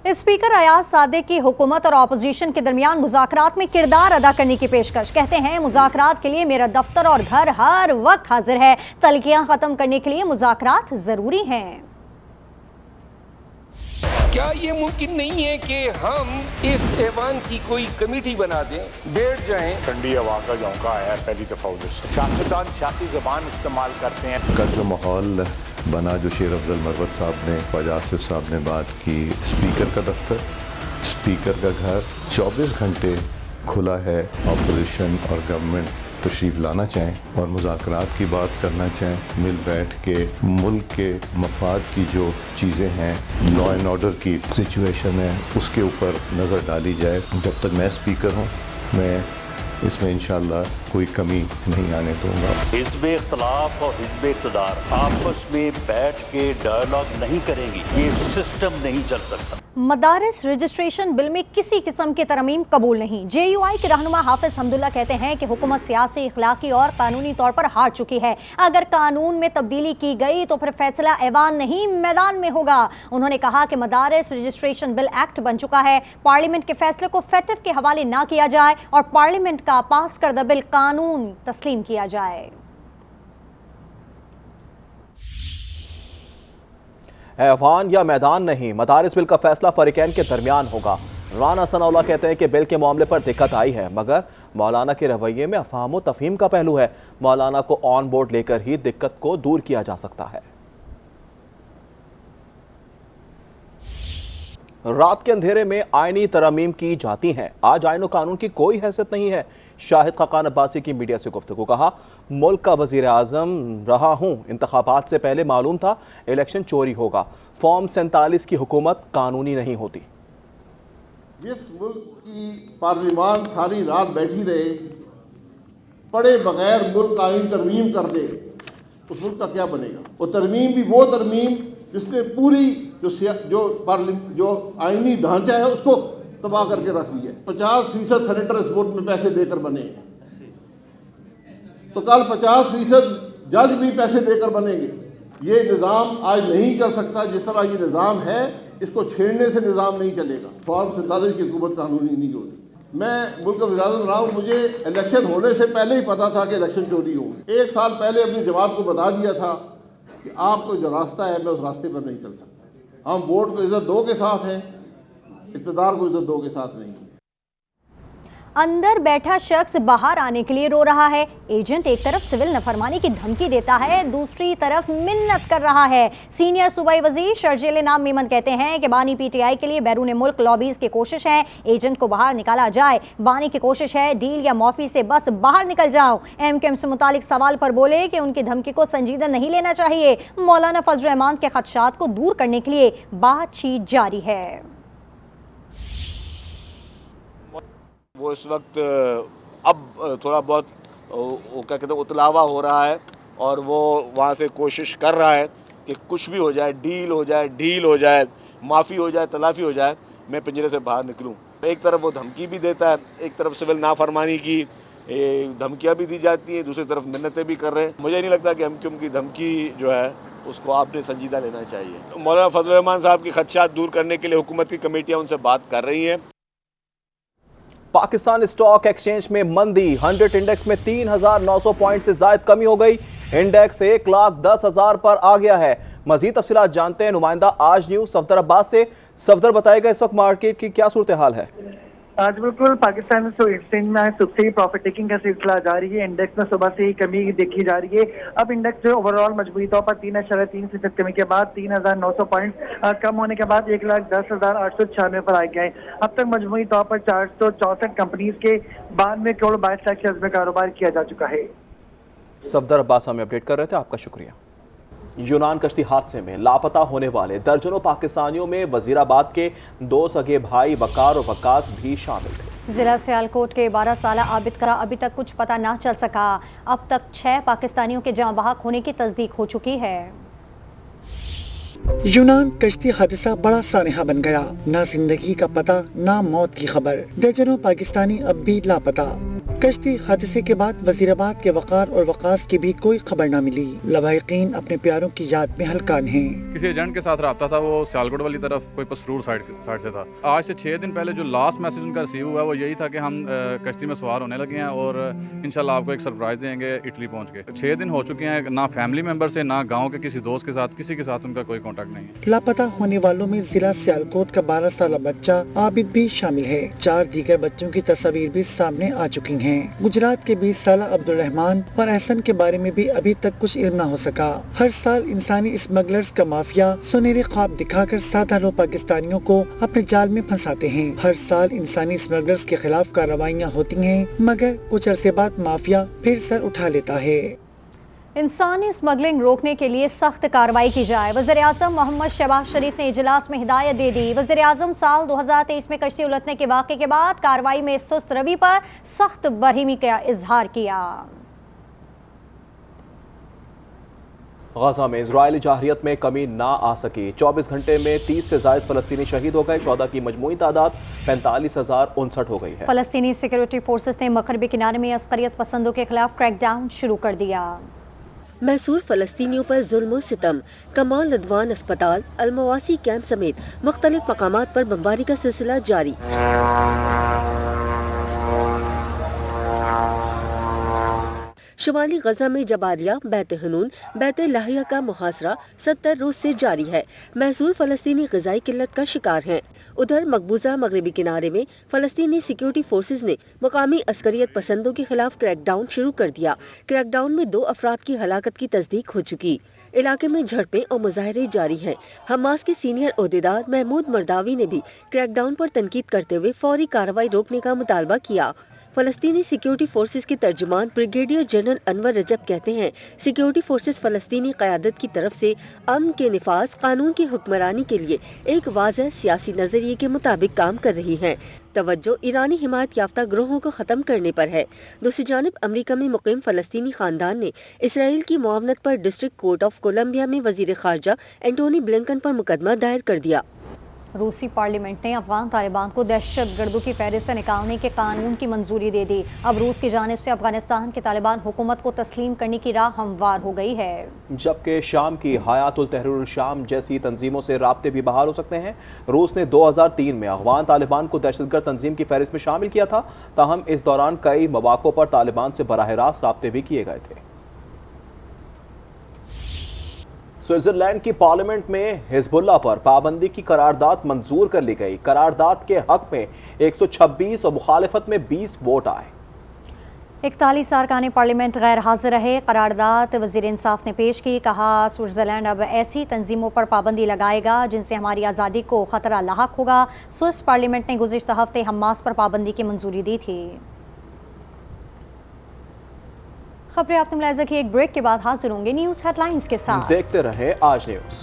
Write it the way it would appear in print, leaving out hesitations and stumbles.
Speaker Ayaz Sadiq की हुकूमत और अपोजिशन के दरमियान मुज़ाकरात में किरदार अदा करने की पेशकश। कहते हैं मुज़ाकरात के लिए मेरा दफ्तर और घर हर वक्त हाजिर है। तलखियां खत्म करने के लिए मुज़ाकरात जरूरी हैं। क्या ये मुमकिन नहीं है कि हम इस ऐवान की कोई कमेटी बना दें, बैठ जाएं? ठंडी हवा का झोंका आया पहली दफा उधर से। सियासतदान सियासी जबान इस्तेमाल करते हैं। का जो माहौल बना, जो शेर अफजल मरवत साहब ने, ख्वाजा आसिफ साहब ने बात की, स्पीकर का दफ्तर, स्पीकर का घर 24 घंटे खुला है। अपोजिशन और गवर्नमेंट तशरीफ़ लाना चाहें और मुज़ाकरात की बात करना चाहें, मिल बैठ के मुल्क के मफाद की जो चीज़ें हैं, लॉ एंड ऑर्डर की सिचुएशन है, उसके ऊपर नज़र डाली जाए। जब तक मैं स्पीकर हूँ, मैं इसमें इंशाअल्लाह कोई कमी नहीं आने दूंगा। हिज़्ब इख्तिलाफ और हिज़्ब इक़्तिदार आपस में बैठ के डायलॉग नहीं करेंगी, ये सिस्टम नहीं चल सकता। मदारिस रजिस्ट्रेशन बिल में किसी किस्म की तरमीम कबूल नहीं। JUI के रहनुमा हाफिज हमदुल्ला कहते हैं कि हुकूमत सियासी, इखलाकी और कानूनी तौर पर हार चुकी है। अगर कानून में तब्दीली की गई तो फिर फैसला ऐवान नहीं मैदान में होगा। उन्होंने कहा कि मदारिस रजिस्ट्रेशन बिल एक्ट बन चुका है, पार्लियामेंट के फैसले को फैटिफ के हवाले ना किया जाए और पार्लियामेंट का पास करदा बिल कानून तस्लीम किया जाए। ऐवान या मैदान नहीं, मदारिस बिल का फैसला फरीकैन के दरमियान होगा। राना सनाउल्लाह कहते हैं कि बिल के मामले पर दिक्कत आई है, मगर मौलाना के रवैये में अफहाम व तफहीम का पहलू है। मौलाना को ऑन बोर्ड लेकर ही दिक्कत को दूर किया जा सकता है। रात के अंधेरे में आईनी तरमीम की जाती हैं। आज आईन कानून की कोई हैसियत नहीं है। शाहिद खाकान अब्बासी की मीडिया से गुफ्तगू। कहा, मुल्क का वजीर आजम रहा हूं, इंतखाबात से पहले मालूम था इलेक्शन चोरी होगा। फॉर्म 47 की हुकूमत कानूनी नहीं होती। जिस मुल्क की पार्लियामान सारी रात बैठी रहे, पढ़े बगैर मुल्क आईन तरमीम कर दे, उस मुल्क का क्या बनेगा? वो तरमीम भी वो तरमीम जिसने पूरी जो आईनी ढांचा है उसको तबाह करके रख दिया। 50% सेनेटर इस वोट में पैसे देकर बने, तो कल 50% जज भी पैसे देकर बनेंगे। ये निज़ाम आज नहीं चल सकता। जिस तरह ये निज़ाम है, इसको छेड़ने से निज़ाम नहीं चलेगा। फॉर्म 47 की हुकूमत कानूनी नहीं होती। मैं मुल्क का वज़ीर आज़म रहा हूँ, मुझे इलेक्शन होने से पहले ही पता था कि इलेक्शन चोरी होंगे। 1 साल पहले अपनी जमात को बता दिया था कि आपको जो रास्ता है, मैं उस रास्ते पर नहीं चल सकता। हम वोट को इज्जत दो के साथ हैं, इक़्तिदार को इज्जत दो के साथ नहीं। अंदर बैठा शख्स बाहर आने के लिए रो रहा है। एजेंट एक तरफ सिविल नफरमानी की धमकी देता है, दूसरी तरफ मिन्नत कर रहा है। सीनियर सूबाई वजीर शर्जील नाम मेमन कहते हैं कि बानी PTI के लिए बैरून मुल्क लॉबीज की कोशिश है, एजेंट को बाहर निकाला जाए। बानी की कोशिश है डील या मौफी से बस बाहर निकल जाओ। MKM से मुतालिक सवाल पर बोले कि उनकी धमकी को संजीदा नहीं लेना चाहिए। मौलाना फजल रहमान के खदशात को दूर करने के लिए बातचीत जारी है। वो इस वक्त अब थोड़ा बहुत क्या कहते हैं उतलावा हो रहा है और वो वहाँ से कोशिश कर रहा है कि कुछ भी हो जाए, डील हो जाए, माफ़ी हो जाए, तलाफ़ी हो जाए, मैं पिंजरे से बाहर निकलूँ। एक तरफ वो धमकी भी देता है, एक तरफ सिविल नाफरमानी की धमकियाँ भी दी जाती हैं, दूसरी तरफ मिन्नतें भी कर रहे हैं। मुझे नहीं लगता कि MKM की धमकी जो है उसको आपने संजीदा लेना चाहिए। मौलाना फजल रहमान साहब की खदशात दूर करने के लिए हुकूमत की कमेटियाँ उनसे बात कर रही हैं। पाकिस्तान स्टॉक एक्सचेंज में मंदी, 100 इंडेक्स में 3,900 पॉइंट से ज्यादा कमी हो गई। इंडेक्स 1,10,000 पर आ गया है। मजीद तफसीलात जानते हैं नुमाइंदा आज न्यूज सफदर अब्बास से। सफदर, बताएगा इस वक्त मार्केट की क्या सूरत हाल है? आज बिल्कुल पाकिस्तान एक्सचेंज में सुबह से ही प्रॉफिट टेकिंग का सिलसिला जारी है। इंडेक्स में सुबह से ही कमी देखी जा रही है। अब इंडेक्स जो ओवरऑल मजबूरी तौर पर 3.3% कमी के बाद 3,900 पॉइंट कम होने के बाद 1,10,896 पर आ गया है। अब तक मजबूरी तौर पर 464 कंपनीज के 92 करोड़ 22 लाख शेयर्स में कारोबार किया जा चुका है। सफदर अब्बास हमें अपडेट कर रहे थे, आपका शुक्रिया। यूनान कश्ती हादसे में लापता होने वाले दर्जनों पाकिस्तानियों में वजीराबाद के 2 सगे भाई वकार और वकास भी शामिल थे। जिला सियालकोट के 12 साल आबिद का अभी तक कुछ पता ना चल सका। अब तक 6 पाकिस्तानियों के जाँ बहक होने की तस्दीक हो चुकी है। यूनान कश्ती हादसा बड़ा सानहा बन गया। ना जिंदगी का पता, ना मौत की खबर। दर्जनों पाकिस्तानी अब भी लापता। कश्ती हादसे के बाद वजीराबाद के वकार और वकास की भी कोई खबर न मिली। लवाहिकीन अपने प्यारों की याद में हलकान हैं। किसी एजेंट के साथ रब्ता था, वो सियालकोट वाली तरफ कोई पसरूर साइड से था। आज से 6 दिन पहले जो लास्ट मैसेज उनका रिसीव हुआ वो यही था कि हम कश्ती में सवार होने लगे हैं और इंशाल्लाह आपको एक सरप्राइज देंगे इटली पहुंच के। 6 दिन हो चुके हैं, ना फैमिली मेंबर से ना गाँव के किसी दोस्त के साथ, किसी के साथ उनका कोई कॉन्टेक्ट नहीं है। लापता होने वालों में जिला सियालकोट का 12 साल बच्चा आबिद भी शामिल है। 4 दीगर बच्चों की तस्वीर भी सामने आ चुकी हैं। गुजरात के 20 साल अब्दुल रहमान और एहसन के बारे में भी अभी तक कुछ इल्म न हो सका। हर साल इंसानी स्मगलर्स का माफिया सुनहरे ख्वाब दिखाकर साधारण पाकिस्तानियों को अपने जाल में फंसाते हैं। हर साल इंसानी स्मगलर्स के खिलाफ कार्रवाइयाँ होती हैं, मगर कुछ अरसे बाद माफिया फिर सर उठा लेता है। इंसानी स्मगलिंग रोकने के लिए सख्त कार्रवाई की जाए। वज़ीर-ए-आज़म मोहम्मद शहबाज शरीफ ने इजलास में हिदायत दे दी। वज़ीर-ए-आज़म साल 2023 में कश्ती उलटने के वाक़े के बाद कार्रवाई में सुस्त रवि पर सख्त बरहमी का इजहार किया। गजा में इजरायली जारहियत में कमी ना आ सकी। 24 घंटे में 30 से ज़ायद फलस्तीनी शहीद हो गए। शोहदा की मजमूई तादाद 45,059 हो गई है। फलस्तीनी सिक्योरिटी फोर्सेस ने मगरबी किनारे में अस्करियत पसंदों के खिलाफ क्रैकडाउन शुरू कर दिया। महसूर फलस्तीनियों पर जुल्म सितम, कमाल रदवान अस्पताल, अलमवासी कैंप समेत मुख्तलिफ मकामात पर बमबारी का सिलसिला जारी। शुमाली गजा में जबारिया, बैत हनून, बैत लाहिया का मुहासरा 70 रोज से जारी है। महसूर फलस्तीनी ग़िज़ाई किल्लत का शिकार हैं। उधर मकबूजा मगरबी किनारे में फलस्तीनी सिक्योरिटी फोर्सेज ने मुकामी अस्करियत पसंदों के खिलाफ क्रैकडाउन शुरू कर दिया। क्रैकडाउन में 2 अफराद की हलाकत की तस्दीक हो चुकी। इलाके में झड़पें और मुजाहरे जारी हैं। हमास के सीनियर ओहदेदार महमूद मरदावी ने भी क्रैकडाउन पर तनकीद करते हुए फौरी कार्रवाई रोकने का मुतालबा किया। फलस्तीनी सिक्योरिटी फोर्सेस के तर्जुमान ब्रिगेडियर जनरल अनवर रजब कहते हैं, सिक्योरिटी फोर्सेस फलस्तीनी क़यादत की तरफ से अमन के निफाज, कानून की हुक्मरानी के लिए एक वाज़ह सियासी नज़रिए के मुताबिक काम कर रही हैं। तवज्जो ईरानी हिमायत याफ्ता ग्रोहों को ख़त्म करने पर है। दूसरी जानिब अमरीका में मुकीम फलस्तीनी ख़ानदान ने इसराइल की मुआवनत पर डिस्ट्रिक्ट कोर्ट ऑफ कोलंबिया में वज़ीर ख़ारजा एंटोनी ब्लिंकन पर मुकदमा दायर कर दिया। रूसी पार्लियामेंट ने अफगान तालिबान को दहशतगर्दों की फहरिस्त से निकालने के कानून की मंजूरी दे दी। अब रूस की जानिब से अफगानिस्तान के तालिबान हुकूमत को तस्लीम करने की राह हमवार हो गई है। जबकि शाम की हयातुल तहरीर शाम जैसी तंजीमों से राब्ते भी बहाल हो सकते हैं। रूस ने 2003 में अफगान तालिबान को दहशतगर्द तंजीम की फहरिस्त में शामिल किया था। ताहम इस दौरान कई मौक़ों पर तालिबान से बराह रास्त राब्ते भी किए गए थे। स्विट्जरलैंड की पार्लियामेंट में हिजबुल्लाह पर पाबंदी की करारदाद मंजूर कर ली गई। करारदाद के हक में 126 और मुखालिफत में 20 वोट आए। 41 अरकान पार्लियामेंट गैर हाजिर रहे। करारदाद वज़ीर इंसाफ ने पेश की। कहा, स्विट्जरलैंड अब ऐसी तंजीमों पर पाबंदी लगाएगा जिनसे हमारी आज़ादी को खतरा लाहक होगा। स्विस पार्लियामेंट ने गुज़िश्ता हफ्ते हमास पर पाबंदी की मंजूरी दी थी। खबरें आपने मुलाहिजा की। एक ब्रेक के बाद हाजिर होंगे न्यूज़ हेडलाइंस के साथ। देखते रहे आज न्यूज़।